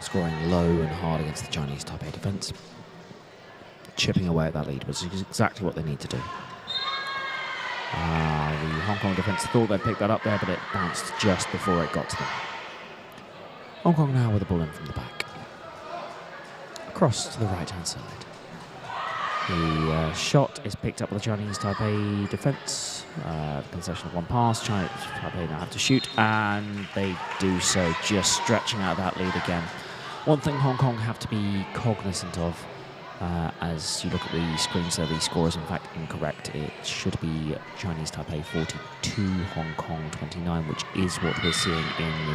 Scoring low and hard against the Chinese Taipei defence. Chipping away at that lead, which is exactly what they need to do. The Hong Kong defence thought they'd pick that up there, but it bounced just before it got to them. Hong Kong now with the ball in from the back. Across to the right-hand side. The shot is picked up by the Chinese Taipei defence. The concession of one pass. Chinese Taipei now have to shoot, and they do so, just stretching out that lead again. One thing Hong Kong have to be cognizant of, as you look at the screens there, the score is in fact incorrect. It should be Chinese Taipei 42, Hong Kong 29, which is what we're seeing in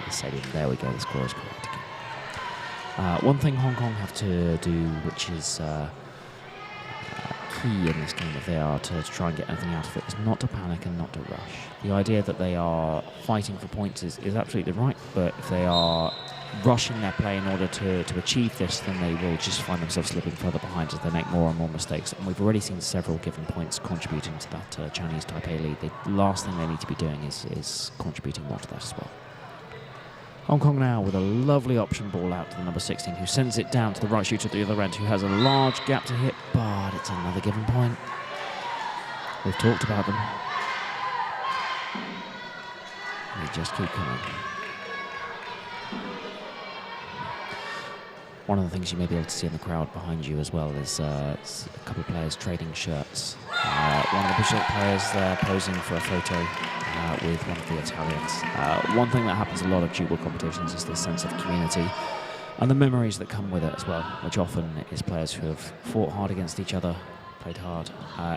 the stadium. There we go, the score is correct again. One thing Hong Kong have to do, which is key in this game if they are to try and get anything out of it, is not to panic and not to rush. The idea that they are fighting for points is absolutely right, but if they are rushing their play in order to achieve this, then they will just find themselves slipping further behind as they make more and more mistakes. And we've already seen several given points contributing to that Chinese Taipei lead. The last thing they need to be doing is contributing more to that as well. Hong Kong now with a lovely option ball out to the number 16, who sends it down to the right shooter at the other end, who has a large gap to hit, but it's another given point. We've talked about them. They just keep coming. One of the things you may be able to see in the crowd behind you as well is a couple of players trading shirts. One of the Brazil players there posing for a photo with one of the Italians. One thing that happens a lot at tchoukball competitions is this sense of community and the memories that come with it as well, which often is players who have fought hard against each other, played hard,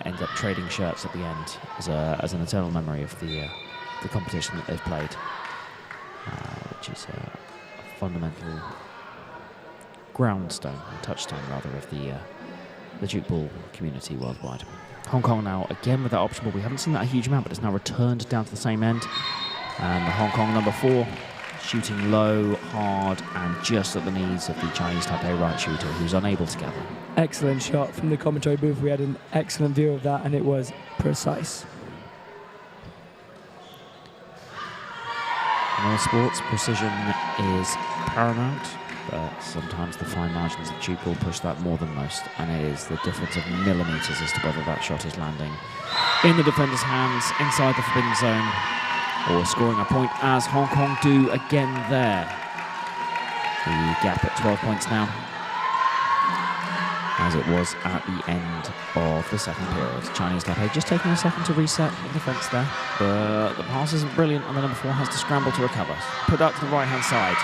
end up trading shirts at the end as an eternal memory of the competition that they've played, which is a fundamental groundstone, or touchstone rather, of the tchoukball community worldwide. Hong Kong now again with that option ball. We haven't seen that a huge amount, but it's now returned down to the same end. And the Hong Kong number 4 shooting low, hard, and just at the knees of the Chinese Taipei right shooter, who's unable to gather. Excellent shot from the commentary booth. We had an excellent view of that, and it was precise. In all sports, precision is paramount. But sometimes the fine margins of tchoukball push that more than most, and it is the difference of millimetres as to whether that shot is landing in the defender's hands, inside the forbidden zone, or scoring a point, as Hong Kong do again there. The gap at 12 points now, as it was at the end of the second period. Chinese Taipei just taking a second to reset the defence there, but the pass isn't brilliant, and the number 4 has to scramble to recover. Put that to the right-hand side.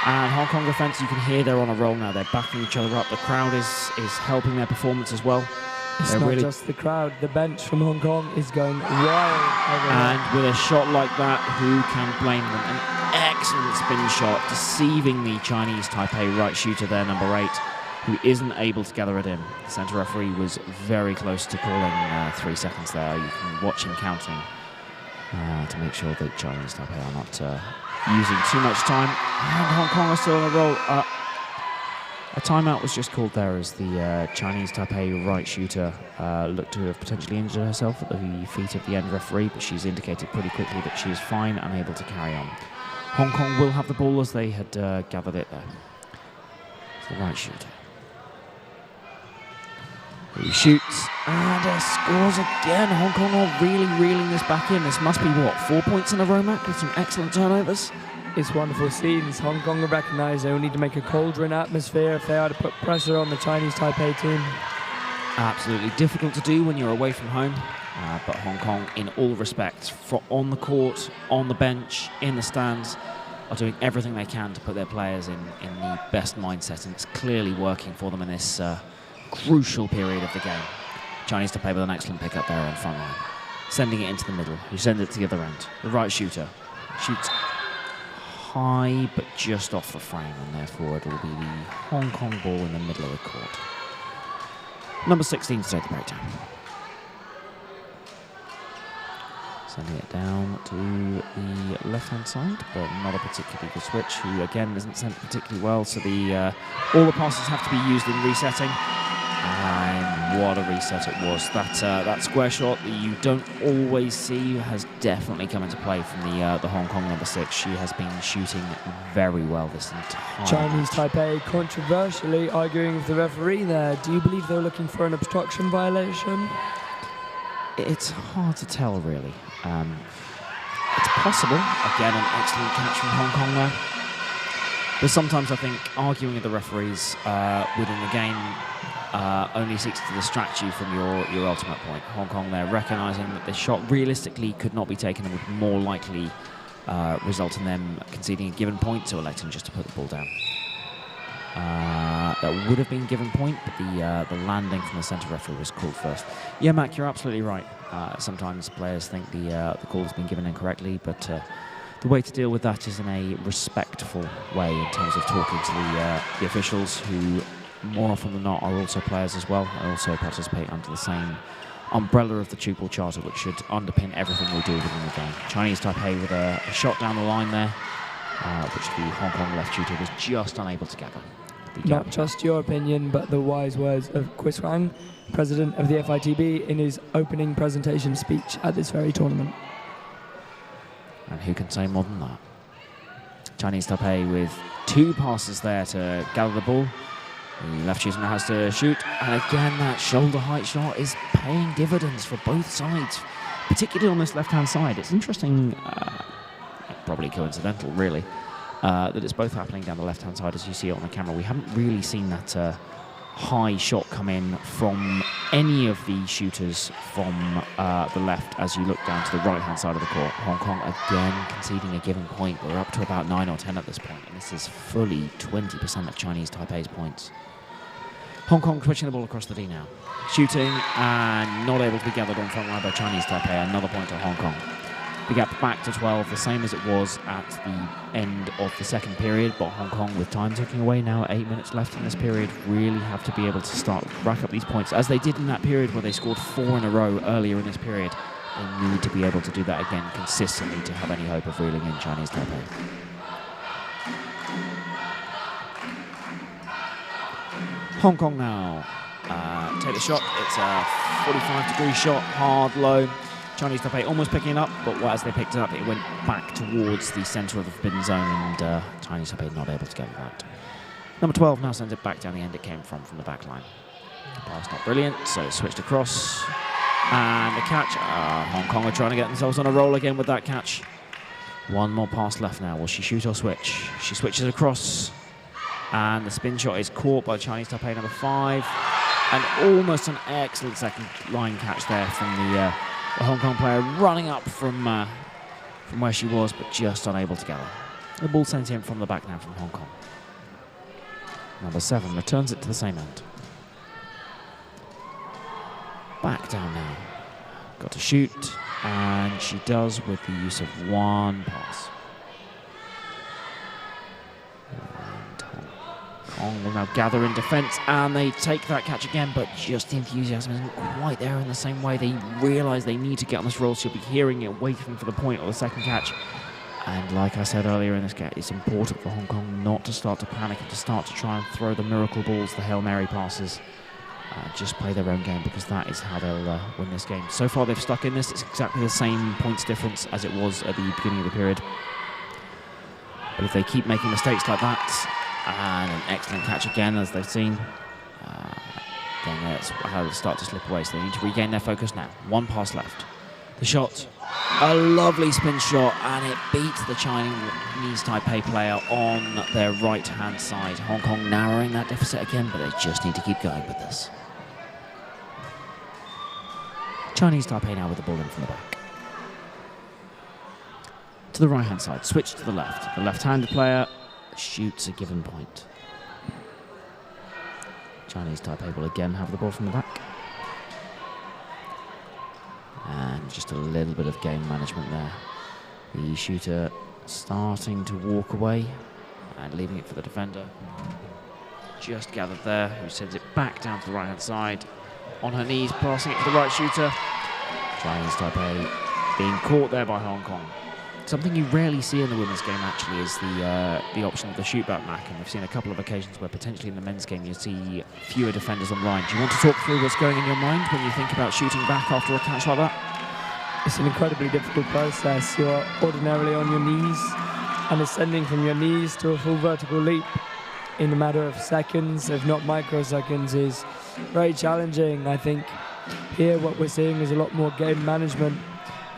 And Hong Kong defence, you can hear they're on a roll now. They're backing each other up. The crowd is helping their performance as well. It's not really just the crowd. The bench from Hong Kong is going wild. And with a shot like that, who can blame them? An excellent spin shot, deceiving the Chinese Taipei right shooter there, number 8, who isn't able to gather it in. The centre referee was very close to calling 3 seconds there. You can watch him counting to make sure that Chinese Taipei are not using too much time. And Hong Kong are still on a roll. A timeout was just called there as the Chinese Taipei right shooter looked to have potentially injured herself at the feet of the end referee, but she's indicated pretty quickly that she is fine and able to carry on. Hong Kong will have the ball as they had gathered it there. It's the right shooter. He shoots and scores again. Hong Kong are really reeling this back in. This must be, what, 4 points in a row, Mac, with some excellent turnovers? It's wonderful scenes. Hong Kong have recognised they will need to make a cauldron atmosphere if they are to put pressure on the Chinese Taipei team. Absolutely difficult to do when you're away from home, but Hong Kong, in all respects, on the court, on the bench, in the stands, are doing everything they can to put their players in the best mindset, and it's clearly working for them in this crucial period of the game. Chinese Taipei with an excellent pick up there on front line, sending it into the middle. Who sends it to the other end? The right shooter shoots high, but just off the frame, and therefore it'll be the Hong Kong ball in the middle of the court. Number 16 to take the breakdown. Sending it down to the left-hand side, but not a particularly good switch, who again isn't sent particularly well, so all the passes have to be used in resetting. And what a reset it was. That square shot that you don't always see has definitely come into play from the Hong Kong number 6. She has been shooting very well this entire Chinese Taipei controversially arguing with the referee there. Do you believe they were looking for an obstruction violation? It's hard to tell, really. It's possible. Again, an excellent catch from Hong Kong there. But sometimes I think arguing with the referees within the game only seeks to distract you from your ultimate point. Hong Kong there recognising that this shot realistically could not be taken and would more likely result in them conceding a given point, so electing just to put the ball down. That would have been given point, but the landing from the centre referee was called first. Yeah, Mac, you're absolutely right. Sometimes players think the call has been given incorrectly, but the way to deal with that is in a respectful way in terms of talking to the officials, who more often than not are also players as well, and also participate under the same umbrella of the tchoukball charter, which should underpin everything we do within the game. Chinese Taipei with a shot down the line there, which the Hong Kong left shooter was just unable to gather. Not just your opinion, but the wise words of Chris Wang, president of the FITB, in his opening presentation speech at this very tournament. And who can say more than that? Chinese Taipei with 2 passes there to gather the ball. The left shooter now has to shoot, and again that shoulder height shot is paying dividends for both sides, particularly on this left-hand side. It's interesting, probably coincidental really, that it's both happening down the left-hand side as you see it on the camera. We haven't really seen that high shot come in from any of the shooters from the left as you look down to the right-hand side of the court. Hong Kong again conceding a given point. We're up to about 9 or 10 at this point, and this is fully 20% of Chinese Taipei's points. Hong Kong switching the ball across the D now. Shooting and not able to be gathered on front line by Chinese Taipei. Another point to Hong Kong. The gap back to 12, the same as it was at the end of the second period, but Hong Kong, with time ticking away now, 8 minutes left in this period, really have to be able to start rack up these points, as they did in that period where they scored 4 in a row earlier in this period. They need to be able to do that again consistently to have any hope of reeling in Chinese Taipei. Hong Kong now take the shot. It's a 45-degree shot, hard, low. Chinese Taipei almost picking it up, but as they picked it up, it went back towards the centre of the forbidden zone, and Chinese Taipei not able to get that. Number 12 now sends it back down the end it came from the back line. Pass not brilliant, so it's switched across. And the catch. Hong Kong are trying to get themselves on a roll again with that catch. One more pass left now. Will she shoot or switch? She switches across, and the spin shot is caught by Chinese Taipei number 5. And almost an excellent second line catch there from the Hong Kong player, running up from where she was, but just unable to gather. The ball sent in from the back now from Hong Kong. Number 7 returns it to the same end. Back down now. Got to shoot, and she does with the use of 1 pass. Kong will now gather in defence, and they take that catch again, but just the enthusiasm isn't quite there in the same way. They realise they need to get on this roll. She'll be hearing it, waiting for the point or the second catch. And like I said earlier in this game, it's important for Hong Kong not to start to panic and to start to try and throw the miracle balls, the Hail Mary passes. Just play their own game, because that is how they'll win this game. So far they've stuck in this. It's exactly the same points difference as it was at the beginning of the period. But if they keep making mistakes like that, and an excellent catch again, as they've seen, then that's how they'll start to slip away. So they need to regain their focus now. One pass left. The shot, a lovely spin shot, and it beats the Chinese Taipei player on their right-hand side. Hong Kong narrowing that deficit again, but they just need to keep going with this. Chinese Taipei now with the ball in from the back. To the right-hand side, switch to the left. The left-handed player shoots a given point. Chinese Taipei will again have the ball from the back. And just a little bit of game management there. The shooter starting to walk away and leaving it for the defender. Just gathered there, who sends it back down to the right-hand side. On her knees, passing it to the right shooter. Chinese Taipei being caught there by Hong Kong. Something you rarely see in the women's game, actually, is the option of the shoot-back mark, and we've seen a couple of occasions where potentially in the men's game you see fewer defenders on the line. Do you want to talk through what's going in your mind when you think about shooting back after a catch like that? It's an incredibly difficult process. You're ordinarily on your knees, and ascending from your knees to a full vertical leap in a matter of seconds, if not microseconds, is very challenging. I think here what we're seeing is a lot more game management.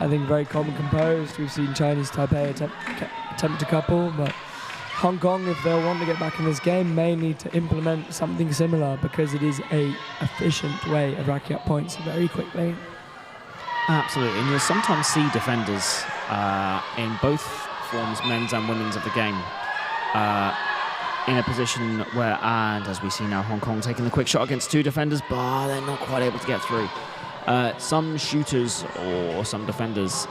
I think very calm and composed. We've seen Chinese Taipei attempt a couple, but Hong Kong, if they'll want to get back in this game, may need to implement something similar, because it is an efficient way of racking up points very quickly. Absolutely, and you'll sometimes see defenders in both forms, men's and women's, of the game, in a position where, and as we see now, Hong Kong taking the quick shot against two defenders, but they're not quite able to get through. Some shooters or some defenders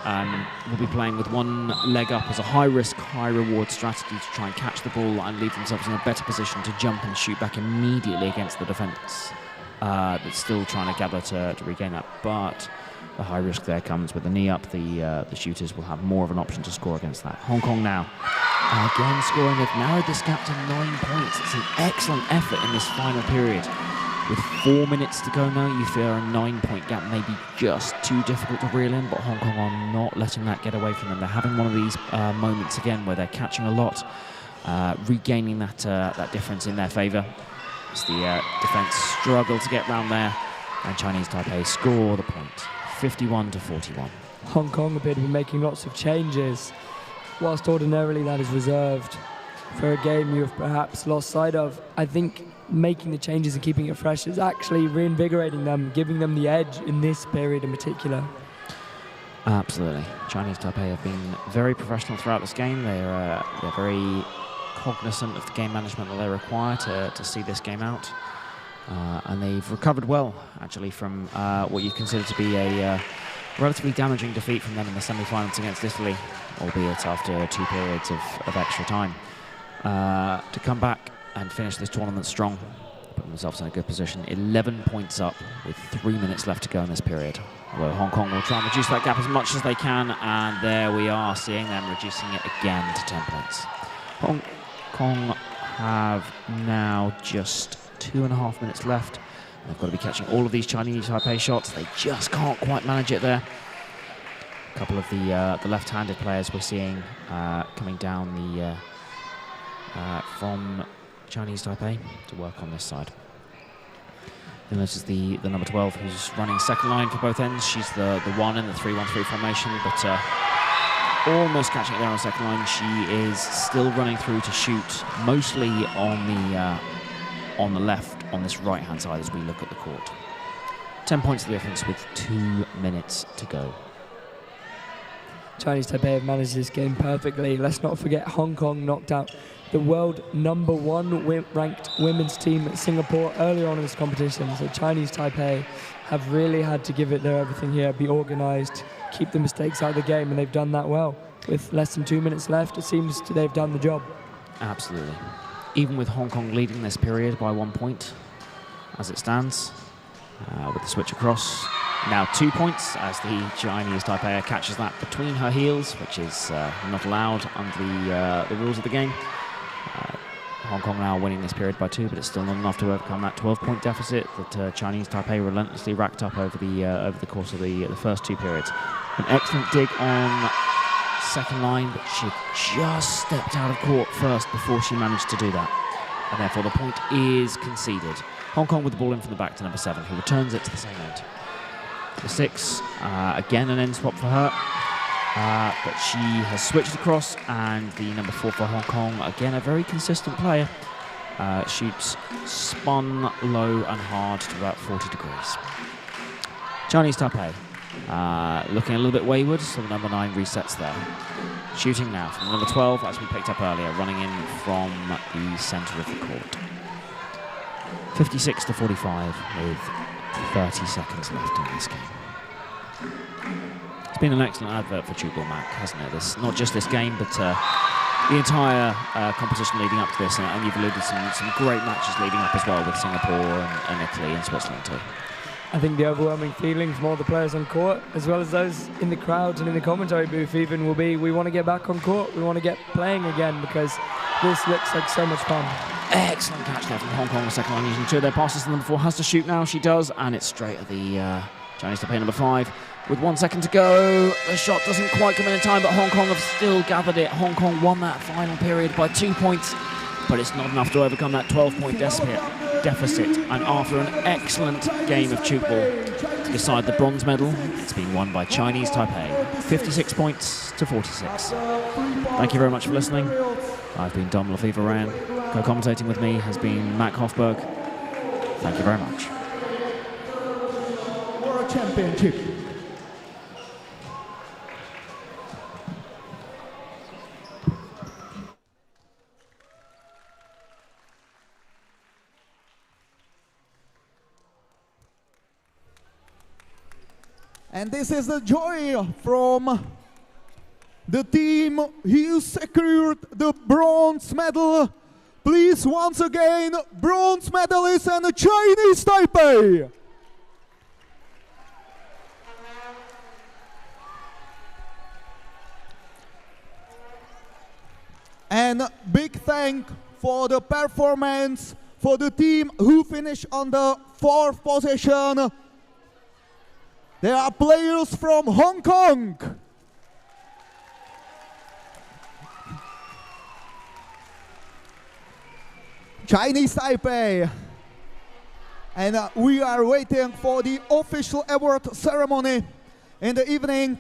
will be playing with one leg up as a high-risk, high-reward strategy to try and catch the ball and leave themselves in a better position to jump and shoot back immediately against the defenders. That's still trying to gather to regain that, but the high risk there comes with the knee up. The shooters will have more of an option to score against that. Hong Kong now, again scoring. They've narrowed this gap to 9 points. It's an excellent effort in this final period. With 4 minutes to go now, you fear a 9-point gap may be just too difficult to reel in, but Hong Kong are not letting that get away from them. They're having one of these moments again where they're catching a lot, regaining that difference in their favour. As the defence struggle to get round there, and Chinese Taipei score the point, 51-41. Hong Kong appear to be making lots of changes, whilst ordinarily that is reserved for a game you've perhaps lost sight of. I think making the changes and keeping it fresh is actually reinvigorating them, giving them the edge in this period in particular. Absolutely. Chinese Taipei have been very professional throughout this game. They're very cognizant of the game management that they require to see this game out. And they've recovered well, actually, from what you consider to be a relatively damaging defeat from them in the semi-finals against Italy, albeit after 2 periods of extra time. To come back and finish this tournament strong, put themselves in a good position. 11 points up with 3 minutes left to go in this period. Although Hong Kong will try and reduce that gap as much as they can, and there we are, seeing them reducing it again to 10 points. Hong Kong have now just 2.5 minutes left. They've got to be catching all of these Chinese Taipei shots. They just can't quite manage it there. A couple of the left-handed players we're seeing coming down from Chinese Taipei to work on this side. And this is the number 12 who's running second line for both ends. She's the one in the 3-1-3 formation, but almost catching it there on second line. She is still running through to shoot, mostly on the left, on this right-hand side as we look at the court. 10 points the difference with 2 minutes to go. Chinese Taipei have managed this game perfectly. Let's not forget Hong Kong knocked out the world #1 ranked women's team at Singapore earlier on in this competition. So Chinese Taipei have really had to give it their everything here, be organised, keep the mistakes out of the game, and they've done that well. With less than 2 minutes left, it seems they've done the job. Absolutely. Even with Hong Kong leading this period by 1 point, as it stands, with the switch across, Now 2 points as the Chinese Taipei catches that between her heels, which is not allowed under the rules of the game. Hong Kong now winning this period by 2, but it's still not enough to overcome that 12-point deficit that Chinese Taipei relentlessly racked up over the course of the first 2 periods. An excellent dig on second line, but she just stepped out of court first before she managed to do that. And therefore the point is conceded. Hong Kong with the ball in from the back to number 7, who returns it to the same end. The 6, again an end swap for her. But she has switched across, and the number 4 for Hong Kong, again a very consistent player, shoots spun low and hard to about 40 degrees. Chinese Taipei looking a little bit wayward, so the number 9 resets there. Shooting now from number 12, as we picked up earlier, running in from the centre of the court. 56 to 45 with 30 seconds left in this game. It's been an excellent advert for tchoukball, Mac, hasn't it? Not just this game, but the entire competition leading up to this, and you've alluded to some great matches leading up as well with Singapore and Italy and Switzerland too. I think the overwhelming feeling from all the players on court, as well as those in the crowd and in the commentary booth even, will be we want to get back on court, we want to get playing again, because this looks like so much fun. Excellent catch there from Hong Kong, the second line using 2 of their passes. The number 4 has to shoot now, she does, and it's straight at the Chinese Taipei number 5. With 1 second to go, the shot doesn't quite come in time, but Hong Kong have still gathered it. Hong Kong won that final period by 2 points, but it's not enough to overcome that 12-point deficit. And after an excellent game of tchoukball to decide the bronze medal, it's been won by Chinese Taipei, 56 points to 46. Thank you very much for listening. I've been Dom Lefevre-Ran. Co-commentating with me has been Mac Hofberg. Thank you very much. World Championship. And this is the joy from the team who secured the bronze medal. Please, once again, bronze medalist and Chinese Taipei. And big thank for the performance for the team who finished on the 4th position. There are players from Hong Kong. Chinese Taipei. And we are waiting for the official award ceremony in the evening.